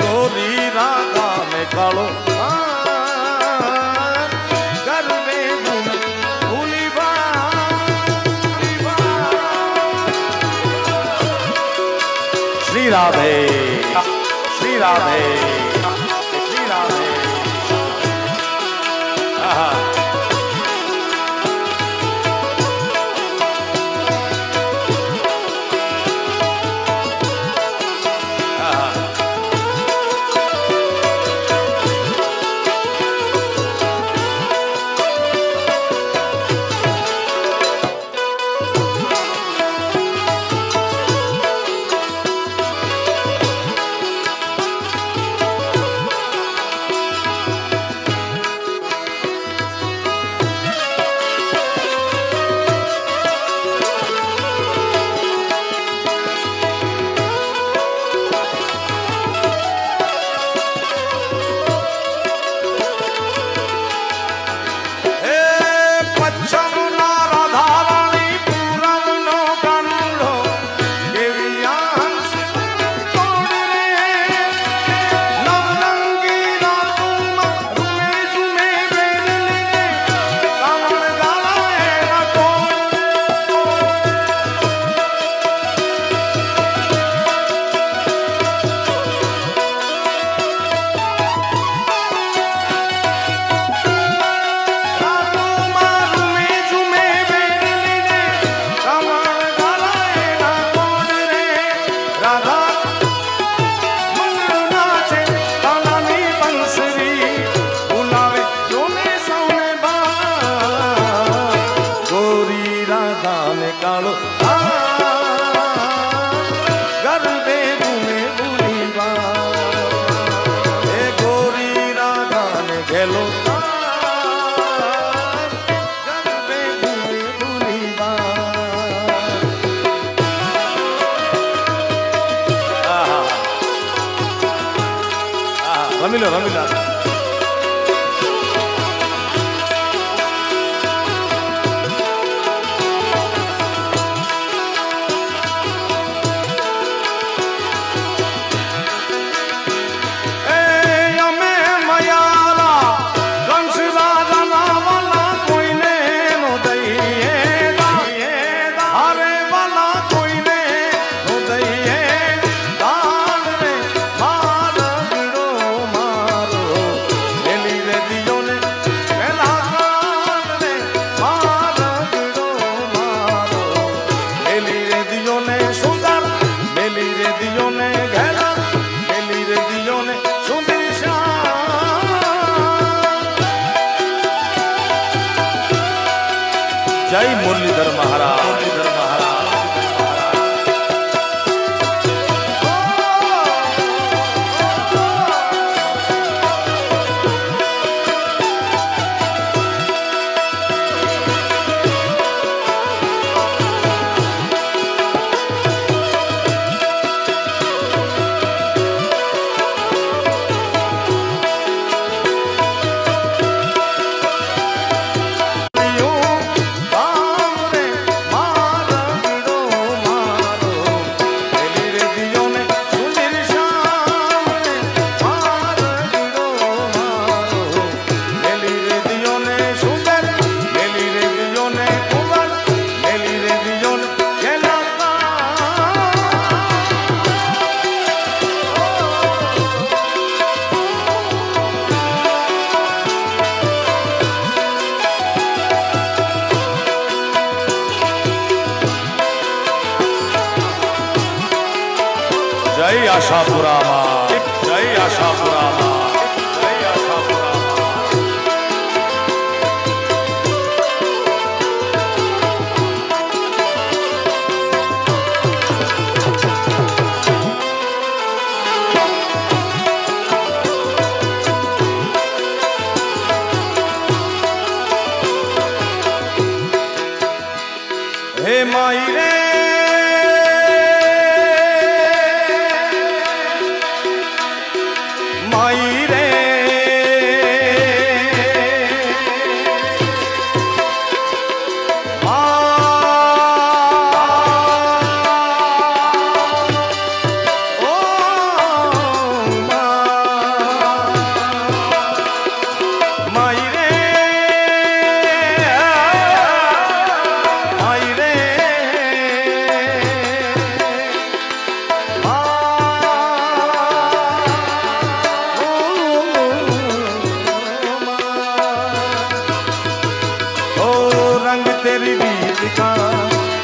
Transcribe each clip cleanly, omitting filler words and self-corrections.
गोरी राधा ने कालो श्री राधे श्री राधे श्री राधे। રમીલો રમીલો जय मुरलीधर महाराज। मुरलीधर महाराज जय आशापुरा मां, जय आशापुरा मां, जय आशापुरा मां। हे माई रे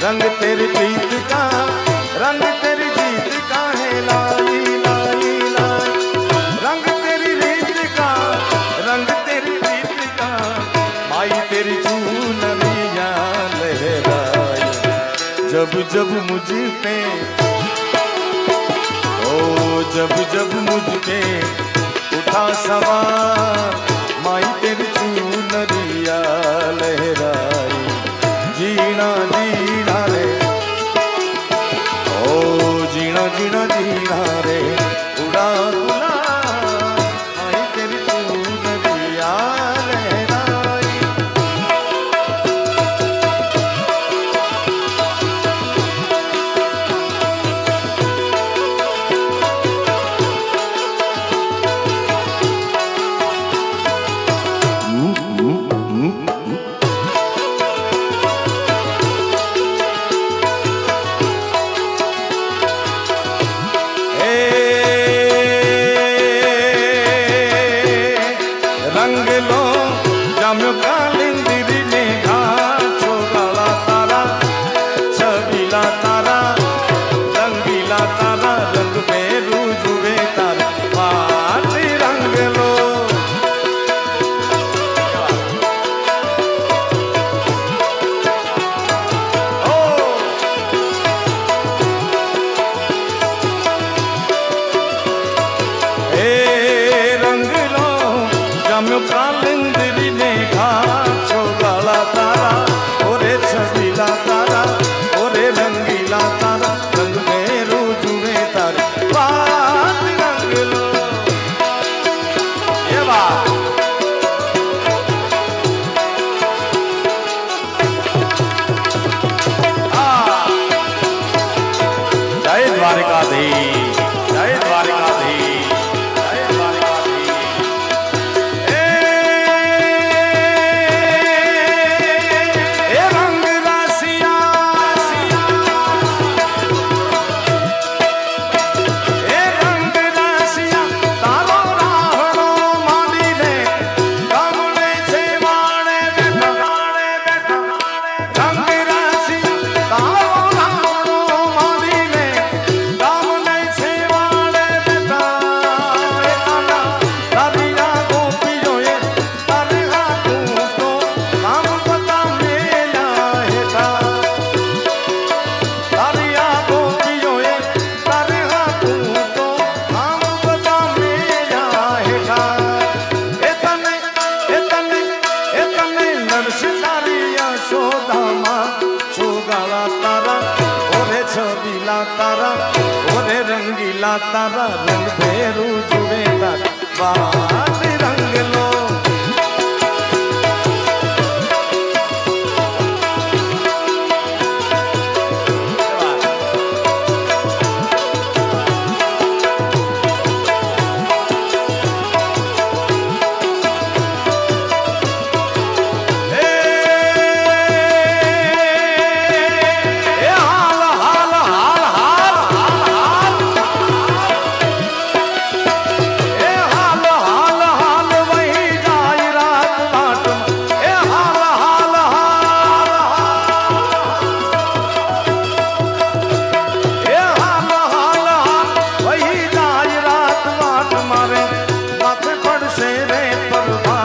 रंग तेरी प्रीत का, रंग तेरी जीत का है लाई लाई लाई। रंग तेरी रीत का, रंग तेरी प्रीत का, माई तेरी चूनरिया लहराई जब जब मुझ पे, ओ जब जब मुझ पे उठा सवार, माई तेरी चूनरिया लहराई जीना जीना रे, ओ जीना जीना जीना रे उड़ा उड़ा, माई तेरी चूनरिया लहराई। रंग लो जाम्यो कालिंदिरी ने घाटो गाला तारा, छबीला तारा, रंगीला तारा, रंग बेरू जुवे तारा, पाटी रंग लो। रंग लो जाम्यो कालिंदिरी ने घाटो गाला तारा, ओरे छबीला तारा, ओरे रंगीला तारा, रंग बेरू जुवे तारा, पाटी रंग लो। ये बात जय द्वारिकाधीश, जय द्वारिकाधीश, जय द्वारिकाधीश। ए रंग रासिया, ए रंग रासिया तारो राहणो माली ने, गामने छे वाणे बैठा, रंग रासिया तारो राहणो माली ने, गामने छे वाणे बैठा। तारिया गोपियोए तारे हाथों तो काम पता मेला हेठा, तारिया गोपियोए तारे हाथों तो काम पता मेला हेठा। एतने एतने एतने नरस तारिया शोधामा छोगाला तारा, ओरे छबीला तारा, ओरे रंगीला तारा, रंग भेरू जुवे तारा, बात रंग लो। हाल हाल हाल हाल हाल हाल, हाल हाल वही जाई रात बाट, हाल हाल हाल हाल हाल वही जाई रात बाट, मारे माथे पड़से रे परवा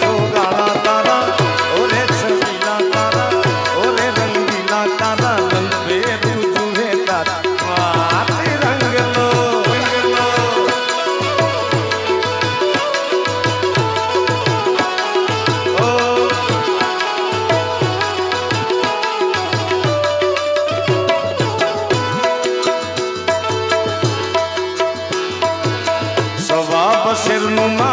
छोगाला तारा, ओरे छबीला तारा, ओरे रंगीला तारा, रंग बेरू जुवे तारा, माथे रंग लो, रंग लो। सवा बसिर नुमा